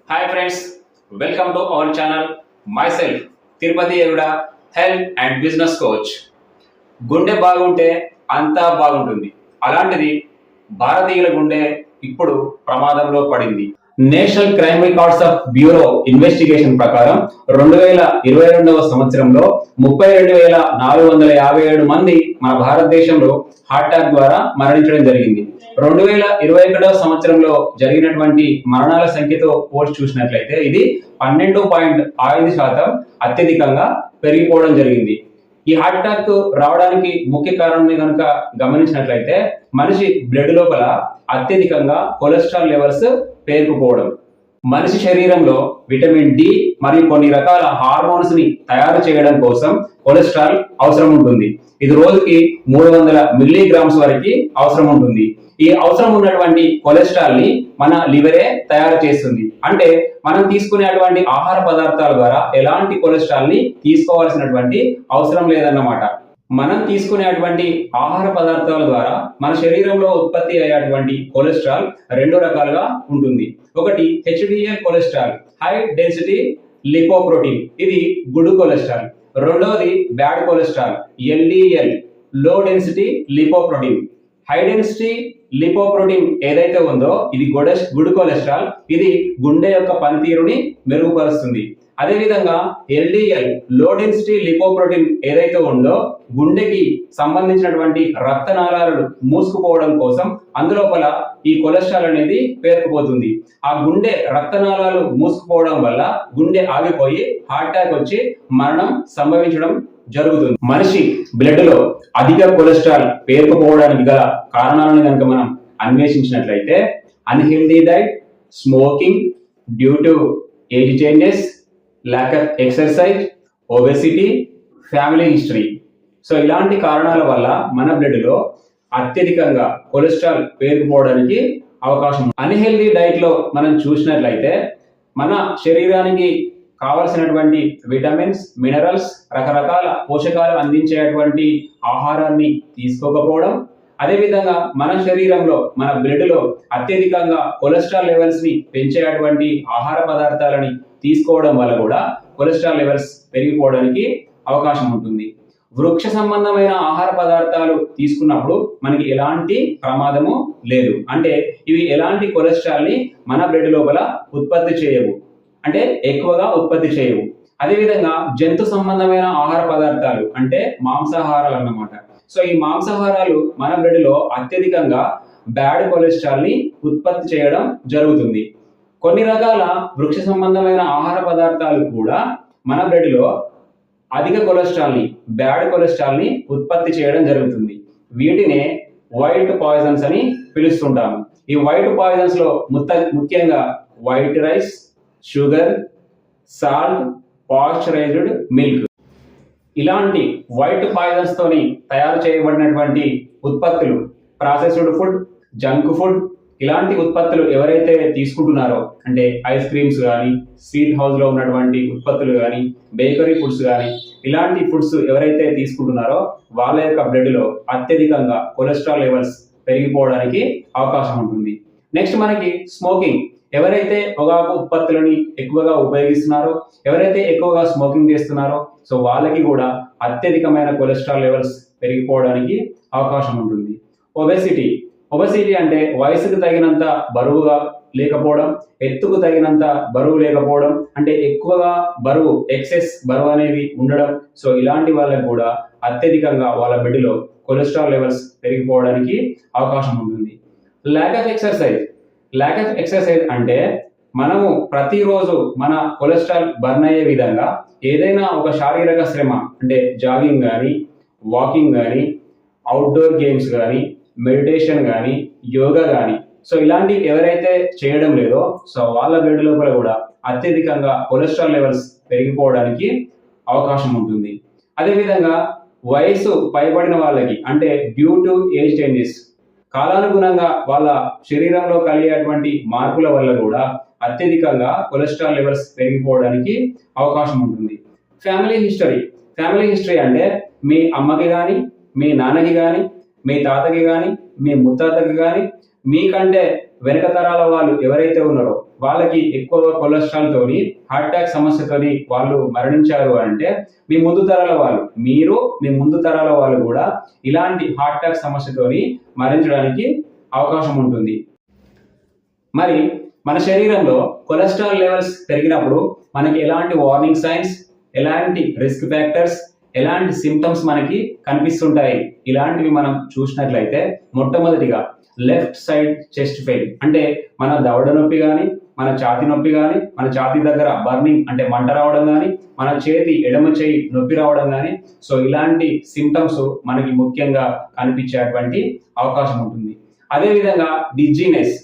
Hi friends, welcome to our channel. Myself, Tirupati Evida, Health and Business Coach. గుండె బాగుంటే అంతా బాగుంటుంది. అలాంటిది భారతీయుల గుండె ఇప్పుడు ప్రమాదంలో పడింది. National crime records of bureau investigation ప్రకారం 2022వ సంవత్సరంలో 32,457 మంది మన భారతదేశంలో హార్ట్ అటాక్ ద్వారా మరణించడం జరిగింది. 2021వ సంవత్సరంలో జరిగినటువంటి మరణాల సంఖ్యతో పోల్చి చూసినట్లయితే ఇది 12.5% అత్యధికంగా పెరిగిపోవడం జరిగింది. ఈ హార్ట్ అటాక్ రావడానికి ముఖ్య కారణం కనుక గమనించినట్లయితే మనిషి బ్లడ్ లోపల అత్యధికంగా కొలెస్ట్రాల్ లెవెల్స్ పేరుకుపోవడం. మనిషి శరీరంలో విటమిన్ డి మరియు కొన్ని రకాల హార్మోన్స్ ని తయారు చేయడం కోసం కొలెస్ట్రాల్ అవసరం ఉంటుంది. ఇది రోజుకి 300 మిల్లీగ్రామ్స్ వరకు అవసరం ఉంటుంది. ఈ అవసరం ఉన్నటువంటి కొలెస్ట్రాల్ ని మన లివరే తయారు చేస్తుంది. అంటే మనం తీసుకునేటువంటి ఆహార పదార్థాల ద్వారా ఎలాంటి కొలెస్ట్రాల్ ని తీసుకోవాల్సినటువంటి అవసరం లేదన్నమాట. మనం తీసుకునేటువంటి ఆహార పదార్థాల ద్వారా మన శరీరంలో ఉత్పత్తి అయ్యేటువంటి కొలెస్ట్రాల్ 2 రకాలుగా ఉంటుంది. ఒకటి HDL cholesterol, high density lipoprotein, ఇది గుడ్ కొలెస్ట్రాల్. రెండవది బ్యాడ్ కొలెస్ట్రాల్, ఎల్డిఎల్, లో density lipoprotein. High density lipoprotein ఏదైతే ఉందో ఇది గుడ్ కొలెస్ట్రాల్, ఇది గుండె యొక్క పనితీరుని మెరుగుపరుస్తుంది. అదేవిధంగా ఎల్డిఎల్, లో డెన్సిటీ లిపోప్రోటీన్ ఏదైతే ఉందో గుండెకి సంబంధించినటువంటి రక్తనాళాలు మూసుకుపోవడం కోసం అందులోపల ఈ కొలెస్ట్రాల్ అనేది పేరుకుపోతుంది. ఆ గుండె రక్తనాళాలు మూసుకుపోవడం వల్ల గుండె ఆగిపోయి హార్ట్ అటాక్ వచ్చి మరణం సంభవించడం జరుగుతుంది. మనిషి బ్లడ్ లో అధిక కొలెస్ట్రాల్ పేరుకుపోవడానికి గల కారణాలను కనుక మనం అన్వేషించినట్లయితే unhealthy diet, smoking, due to age changes, lack of exercise, obesity, family history. So ఇలాంటి కారణాల వల్ల మన బ్లడ్ లో అత్యధికంగా కొలెస్ట్రాల్ పేరుకుపోవడానికి అవకాశం. అన్హెల్దీ డైట్ లో మనం చూసినట్లయితే మన శరీరానికి కావలసినటువంటి విటమిన్స్, మినరల్స్, రకరకాల పోషకాలు అందించేటువంటి ఆహారాన్ని తీసుకోకపోవడం, అదేవిధంగా మన శరీరంలో మన బ్లడ్ లో అత్యధికంగా కొలెస్ట్రాల్ లెవెల్స్ ని పెంచేటువంటి ఆహార పదార్థాలని తీసుకోవడం వల్ల కూడా కొలెస్ట్రాల్ లెవెల్స్ పెరిగిపోవడానికి అవకాశం ఉంటుంది. వృక్ష సంబంధమైన ఆహార పదార్థాలు తీసుకున్నప్పుడు మనకి ఎలాంటి ప్రమాదము లేదు. అంటే ఇవి ఎలాంటి కొలెస్ట్రాల్ ని మన బ్లడ్ లోపల ఉత్పత్తి చేయవు, అంటే ఎక్కువగా ఉత్పత్తి చేయవు. అదేవిధంగా జంతు సంబంధమైన ఆహార పదార్థాలు అంటే మాంసాహారాలు అన్నమాట. సో ఈ మాంసాహారాలు మన బ్లడ్ లో అత్యధికంగా బ్యాడ్ కొలెస్ట్రాల్ ని ఉత్పత్తి చేయడం జరుగుతుంది. కొన్ని రకాల వృక్ష సంబంధమైన ఆహార పదార్థాలు కూడా మన బ్లడ్ లో అధిక కొలెస్ట్రాల్ ని, బ్యాడ్ కొలెస్ట్రాల్ ని ఉత్పత్తి చేయడం జరుగుతుంది. వీటినే వైట్ పాయిజన్స్ అని పిలుస్తుంటాము. ఈ వైట్ పాయిజన్స్ లో ముఖ్యంగా white rice, sugar, salt, pasteurised milk, ఇలాంటి వైట్ పాయిజన్స్ తోని తయారు చేయబడినటువంటి ఉత్పత్తులు, ప్రాసెస్డ్ ఫుడ్, జంక్ ఫుడ్, ఇలాంటి ఉత్పత్తులు ఎవరైతే తీసుకుంటున్నారో అంటే ఐస్ క్రీమ్స్ కానీ, స్వీట్ హౌస్ లో ఉన్నటువంటి ఉత్పత్తులు కానీ, బేకరీ ఫుడ్స్ కానీ, ఇలాంటి ఫుడ్స్ ఎవరైతే తీసుకుంటున్నారో వాళ్ళ యొక్క బ్లడ్ లో అత్యధికంగా కొలెస్ట్రాల్ లెవెల్స్ పెరిగిపోవడానికి అవకాశం ఉంటుంది. నెక్స్ట్ మనకి స్మోకింగ్. ఎవరైతే పొగాకు ఉత్పత్తులని ఎక్కువగా ఉపయోగిస్తున్నారో, ఎవరైతే ఎక్కువగా స్మోకింగ్ చేస్తున్నారో సో వాళ్ళకి కూడా అత్యధికమైన కొలెస్ట్రాల్ లెవెల్స్ పెరిగిపోవడానికి అవకాశం ఉంటుంది. ఒబెసిటీ అంటే వయసుకు తగినంత బరువుగా లేకపోవడం, ఎత్తుకు తగినంత బరువు లేకపోవడం, అంటే ఎక్కువగా బరువు, ఎక్సెస్ బరువు అనేది ఉండడం. సో ఇలాంటి వాళ్ళకి కూడా అత్యధికంగా వాళ్ళ బ్లడ్ లో కొలెస్ట్రాల్ లెవెల్స్ పెరిగిపోవడానికి అవకాశం ఉంటుంది. ల్యాక్ ఆఫ్ ఎక్సర్సైజ్ అంటే మనము ప్రతిరోజు మన కొలెస్ట్రాల్ బర్న్ అయ్యే విధంగా ఏదైనా ఒక శారీరక శ్రమ అంటే జాగింగ్ కానీ, వాకింగ్ కానీ, అవుట్డోర్ గేమ్స్ కానీ, మెడిటేషన్ కానీ, యోగా కానీ, సో ఇలాంటి ఎవరైతే చేయడం లేదో సో వాళ్ళ బ్లడ్ లోపల కూడా అత్యధికంగా కొలెస్ట్రాల్ లెవెల్స్ పెరిగిపోవడానికి అవకాశం ఉంటుంది. అదేవిధంగా వయసు పైబడిన వాళ్ళకి అంటే డ్యూ టు ఏజ్ చేంజెస్, కాలానుగుణంగా వాళ్ళ శరీరంలో కలిగేటువంటి మార్పుల వల్ల కూడా అత్యధికంగా కొలెస్ట్రాల్ లెవెల్స్ పెరిగిపోవడానికి అవకాశం ఉంటుంది. ఫ్యామిలీ హిస్టరీ అంటే మీ అమ్మకి కానీ, మీ నాన్నకి కానీ, మీ తాతకి కానీ, మీ ముత్తాతకి కానీ, మీకంటే వెనక తరాల వాళ్ళు ఎవరైతే ఉన్నారో వాళ్ళకి ఎక్కువ కొలెస్ట్రాల్ తోని హార్ట్ అటాక్ సమస్యతోని వాళ్ళు మరణించారు అంటే మీ ముందు తరాల వాళ్ళు, మీరు మీ ముందు తరాల వాళ్ళు కూడా ఇలాంటి హార్ట్ అటాక్ సమస్యతోని మరణించడానికి అవకాశం ఉంటుంది. మరి మన శరీరంలో కొలెస్ట్రాల్ లెవెల్స్ పెరిగినప్పుడు మనకి ఎలాంటి వార్నింగ్ సైన్స్, ఎలాంటి రిస్క్ ఫ్యాక్టర్స్, ఎలాంటి సిమ్టమ్స్ మనకి కనిపిస్తుంటాయి ఇలాంటివి మనం చూసినట్లయితే మొట్టమొదటిగా లెఫ్ట్ సైడ్ చెస్ట్ పెయిన్, అంటే మన దవడ నొప్పి కానీ, మన ఛాతీ నొప్పి కానీ, మన ఛాతీ దగ్గర బర్నింగ్ అంటే మంట రావడం కానీ, మన చేతి ఎడమ చేయి నొప్పి రావడం కానీ, సో ఇలాంటి సిమ్టమ్స్ మనకి ముఖ్యంగా కనిపించేటువంటి అవకాశం ఉంటుంది. అదేవిధంగా డిజీనెస్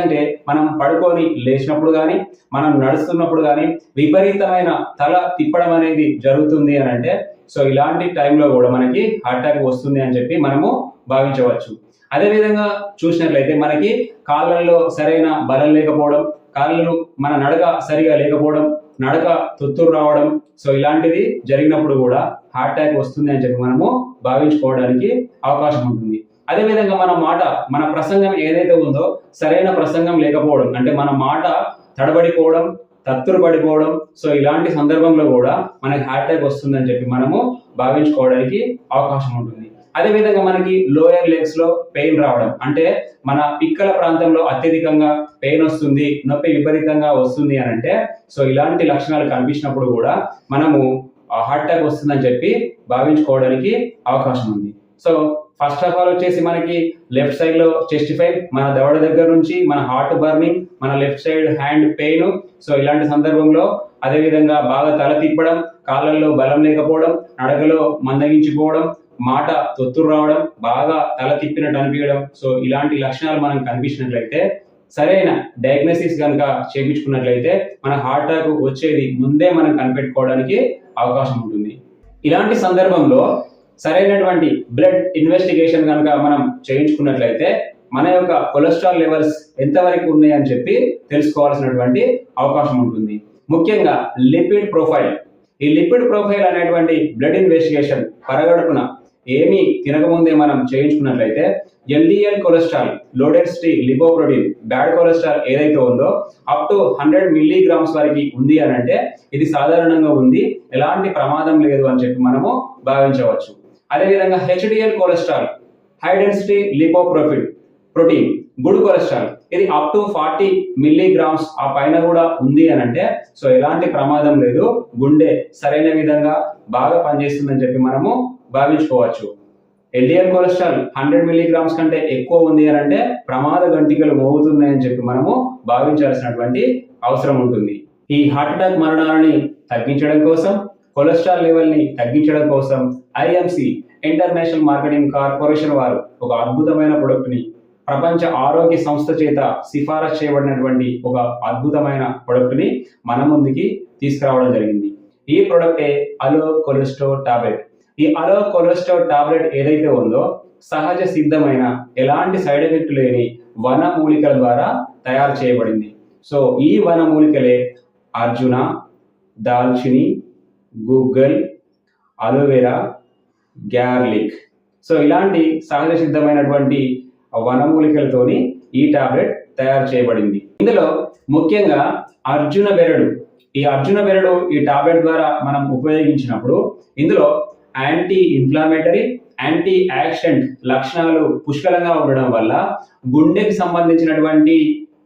అంటే మనం పడుకొని లేచినప్పుడు కానీ, మనం నడుస్తున్నప్పుడు కానీ విపరీతమైన తల తిప్పడం అనేది జరుగుతుంది అని అంటే సో ఇలాంటి టైంలో కూడా మనకి హార్ట్ అటాక్ వస్తుంది అని చెప్పి మనము భావించవచ్చు. అదేవిధంగా చూసినట్లయితే మనకి కాళ్ళల్లో సరైన బలం లేకపోవడం, కాళ్ళు మన నడక సరిగా లేకపోవడం, నడక తొత్తురు రావడం, సో ఇలాంటిది జరిగినప్పుడు కూడా హార్ట్ అటాక్ వస్తుంది అని చెప్పి మనము భావించుకోవడానికి అవకాశం ఉంటుంది. అదేవిధంగా మన ప్రసంగం ఏదైతే ఉందో సరైన ప్రసంగం లేకపోవడం, అంటే మన మాట తడబడిపోవడం, తత్తురు పడిపోవడం, సో ఇలాంటి సందర్భంలో కూడా మనకి హార్ట్ అటాక్ వస్తుందని చెప్పి మనము భావించుకోవడానికి అవకాశం ఉంటుంది. అదేవిధంగా మనకి లోయర్ లెగ్స్ లో పెయిన్ రావడం, అంటే మన పిక్కల ప్రాంతంలో అత్యధికంగా పెయిన్ వస్తుంది, నొప్పి విపరీతంగా వస్తుంది అని అంటే సో ఇలాంటి లక్షణాలు కనిపించినప్పుడు కూడా మనము హార్ట్ అటాక్ వస్తుందని చెప్పి భావించుకోవడానికి అవకాశం ఉంది. సో ఫస్ట్ ఆఫ్ ఆల్ వచ్చేసి మనకి లెఫ్ట్ సైడ్ లో చెస్ట్ పెయిన్, మన దవడ దగ్గర నుంచి మన హార్ట్ బర్నింగ్, మన left side hand pain, so ఇలాంటి సందర్భంలో అదేవిధంగా బాగా తల తిప్పడం, కాళ్ళల్లో బలం లేకపోవడం, నడకలో మందగించిపోవడం, మాట తొత్తురు రావడం, బాగా తల తిప్పినట్టు అనిపించడం, సో ఇలాంటి లక్షణాలు మనం కనిపించినట్లయితే సరైన డయాగ్నోసిస్ కనుక చేయించుకున్నట్లయితే మన హార్ట్ అటాక్ వచ్చేది ముందే మనం కనిపెట్టుకోవడానికి అవకాశం ఉంటుంది. ఇలాంటి సందర్భంలో సరైనటువంటి బ్లడ్ ఇన్వెస్టిగేషన్ కనుక మనం చేయించుకున్నట్లయితే మన యొక్క కొలెస్ట్రాల్ లెవెల్స్ ఎంతవరకు ఉన్నాయి అని చెప్పి తెలుసుకోవాల్సినటువంటి అవకాశం ఉంటుంది. ముఖ్యంగా లిపిడ్ ప్రొఫైల్, ఈ లిపిడ్ ప్రొఫైల్ అనేటువంటి బ్లడ్ ఇన్వెస్టిగేషన్ పరగడుపున ఏమీ తినకముందే మనం చేయించుకున్నట్లయితే LDL cholesterol, low density lipoprotein, bad cholesterol ఏదైతే ఉందో అప్ టు 100 మిల్లీగ్రామ్స్ వరకు ఉంది అని అంటే ఇది సాధారణంగా ఉంది, ఎలాంటి ప్రమాదం లేదు అని చెప్పి మనము భావించవచ్చు. అదేవిధంగా HDL cholesterol, high density lipoprotein, good cholesterol, ఇది అప్ టు 40 మిల్లీగ్రామ్స్ ఆ పైన కూడా ఉంది అని అంటే సో ఎలాంటి ప్రమాదం లేదు, గుండె సరైన విధంగా బాగా పనిచేస్తుందని చెప్పి మనము భావించుకోవచ్చు. ఎల్డిఎల్ కొలెస్ట్రాల్ 100 మిల్లీగ్రామ్స్ కంటే ఎక్కువ ఉంది అని అంటే ప్రమాద గంటికలు మోగుతున్నాయని చెప్పి మనము భావించాల్సినటువంటి అవసరం ఉంటుంది. ఈ హార్ట్ అటాక్ మరణాలని తగ్గించడం కోసం, కొలెస్ట్రాల్ లెవెల్ ని తగ్గించడం కోసం ఐఎంసి ఇంటర్నేషనల్ మార్కెటింగ్ కార్పొరేషన్ వారు ఒక అద్భుతమైన ప్రొడక్ట్ ని, ప్రపంచ ఆరోగ్య సంస్థ చేత సిఫారసు చేయబడినటువంటి ఒక అద్భుతమైన ప్రొడక్ట్ ని మన ముందుకి తీసుకురావడం జరిగింది. ఈ ప్రొడక్టే అలో కొలెస్ట్రాల్ టాబ్లెట్. ఈ అలో కొలెస్ట్రాల్ టాబ్లెట్ ఏదైతే ఉందో సహజ సిద్ధమైన ఎలాంటి సైడ్ ఎఫెక్ట్ లేని వన మూలికల ద్వారా తయారు చేయబడింది. సో ఈ వన మూలికలే అర్జున, దాల్చిని, గూగల్, అలోవెరా, గ్యార్లిక్, సో ఇలాంటి సహజ సిద్ధమైనటువంటి వనమూలికలతోని ఈ టాబ్లెట్ తయారు చేయబడింది. ఇందులో ముఖ్యంగా అర్జున బెరడు, ఈ అర్జున బెరడు ఈ టాబ్లెట్ ద్వారా మనం ఉపయోగించినప్పుడు ఇందులో యాంటీ ఇన్ఫ్లామేటరీ, యాంటీ యాక్సిడెంట్ లక్షణాలు పుష్కలంగా ఉండడం వల్ల గుండెకి సంబంధించినటువంటి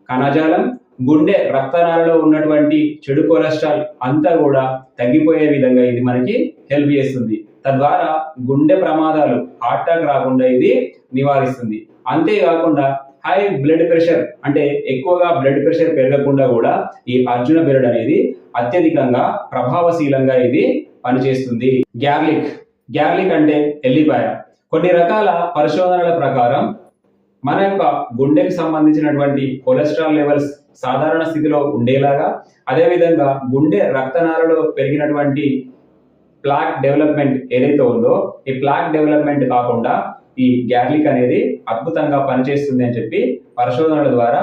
కణజాలం, గుండె రక్తనాళాలలో ఉన్నటువంటి చెడు కొలెస్ట్రాల్ అంతా కూడా తగ్గిపోయే విధంగా ఇది మనకి హెల్ప్ చేస్తుంది. తద్వారా గుండె ప్రమాదాలు, హార్ట్ అటాక్ రాకుండా ఇది నివారిస్తుంది. అంతేకాకుండా హై బ్లడ్ ప్రెషర్, అంటే ఎక్కువగా బ్లడ్ ప్రెషర్ పెరగకుండా కూడా ఈ అర్జున బెరడు అనేది అత్యధికంగా ప్రభావశీలంగా ఇది పనిచేస్తుంది. గ్యార్లిక్ అంటే ఎల్లిపాయ. కొన్ని రకాల పరిశోధనల ప్రకారం మన యొక్క గుండెకి సంబంధించినటువంటి కొలెస్ట్రాల్ లెవెల్స్ సాధారణ స్థితిలో ఉండేలాగా, అదేవిధంగా గుండె రక్తనాళాలలో పెరిగినటువంటి ప్లాక్ డెవలప్మెంట్ ఏదైతే ఉందో ఈ ప్లాక్ డెవలప్మెంట్ కాకుండా ఈ గ్యార్లిక్ అనేది అద్భుతంగా పనిచేస్తుంది అని చెప్పి పరిశోధనల ద్వారా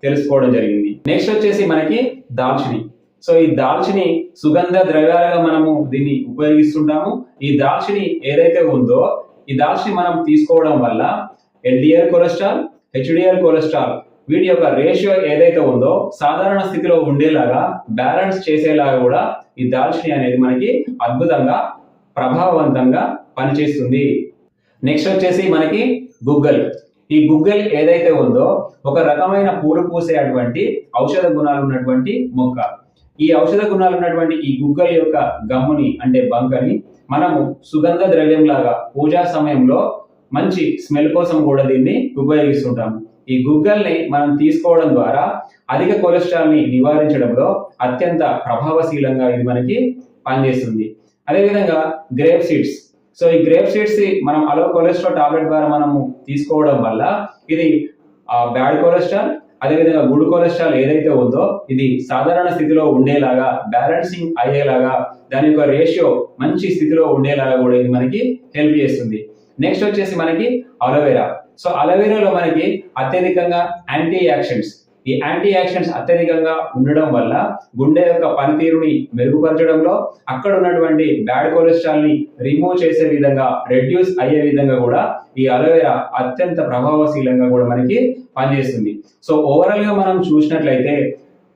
తెలుసుకోవడం జరిగింది. నెక్స్ట్ వచ్చేసి మనకి దాల్చిని. సో ఈ దాల్చిని సుగంధ ద్రవ్యాలుగా మనము దీన్ని ఉపయోగిస్తుంటాము. ఈ దాల్చిని ఏదైతే ఉందో ఈ దాల్చిని మనం తీసుకోవడం వల్ల ఎల్డిఎల్ కొలెస్ట్రాల్, హెచ్డిఎల్ కొలెస్ట్రాల్ వీటి యొక్క రేషియో ఏదైతే ఉందో సాధారణ స్థితిలో ఉండేలాగా బ్యాలెన్స్ చేసేలాగా కూడా ఈ దాల్చిని అనేది మనకి అద్భుతంగా ప్రభావవంతంగా పనిచేస్తుంది. నెక్స్ట్ వచ్చేసి మనకి గుగ్గల్. ఈ గుగ్గల్ ఏదైతే ఉందో ఒక రకమైన పూలు పూసే అటువంటి ఔషధ గుణాలు ఉన్నటువంటి మొక్క. ఈ ఔషధ గుణాలు ఉన్నటువంటి ఈ గుగ్గల్ యొక్క గమ్ముని అంటే బంకని మనము సుగంధ ద్రవ్యం లాగా పూజా సమయంలో మంచి స్మెల్ కోసం కూడా దీన్ని ఉపయోగిస్తుంటాము. ఈ గుగ్గల్ని మనం తీసుకోవడం ద్వారా అధిక కొలెస్ట్రాల్ ని నివారించడంలో అత్యంత ప్రభావశీలంగా ఇది మనకి పనిచేస్తుంది. అదేవిధంగా గ్రేప్ సీడ్స్. సో ఈ గ్రేప్ సీడ్స్ మనం అలో కొలెస్ట్రాల్ టాబ్లెట్ ద్వారా మనము తీసుకోవడం వల్ల ఇది బ్యాడ్ కొలెస్ట్రాల్ అదేవిధంగా గుడ్ కొలెస్ట్రాల్ ఏదైతే ఉందో ఇది సాధారణ స్థితిలో ఉండేలాగా బ్యాలెన్సింగ్ అయ్యేలాగా దాని యొక్క రేషియో మంచి స్థితిలో ఉండేలాగా కూడా ఇది మనకి హెల్ప్ చేస్తుంది. నెక్స్ట్ వచ్చేసి మనకి అలోవెరా. సో అలోవెరాలో మనకి అత్యధికంగా యాంటీ యాక్షన్స్. ఈ యాంటీ యాక్షన్స్ అత్యధికంగా ఉండడం వల్ల గుండె యొక్క పనితీరుని మెరుగుపరచడంలో అక్కడ ఉన్నటువంటి బ్యాడ్ కొలెస్ట్రాల్ ని రిమూవ్ చేసే విధంగా రెడ్యూస్ అయ్యే విధంగా కూడా ఈ అలోవెరా అత్యంత ప్రభావశీలంగా కూడా మనకి పనిచేస్తుంది. సో ఓవరాల్ గా మనం చూసినట్లయితే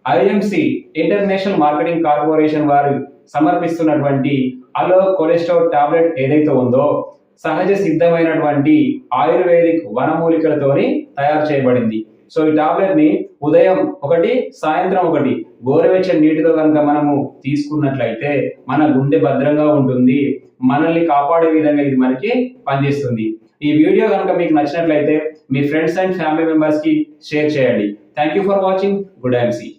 ఐఎంసి ఇంటర్నేషనల్ మార్కెటింగ్ కార్పొరేషన్ వారు సమర్పిస్తున్నటువంటి అలో కొలెస్ట్రాల్ టాబ్లెట్ ఏదైతే ఉందో సహజ సిద్ధమైనటువంటి ఆయుర్వేదిక్ వనమూలికలతోని తయారు చేయబడింది. సో ఈ టాబ్లెట్ ని ఉదయం ఒకటి సాయంత్రం ఒకటి గోరువెచ్చని నీటితో కనుక మనము తీసుకున్నట్లయితే మన గుండె భద్రంగా ఉంటుంది, మనల్ని కాపాడే విధంగా ఇది మనకి పనిచేస్తుంది. ఈ వీడియో కనుక మీకు నచ్చినట్లయితే మీ ఫ్రెండ్స్ అండ్ ఫ్యామిలీ మెంబర్స్ కి షేర్ చేయండి. Thank you for watching. Good IMC.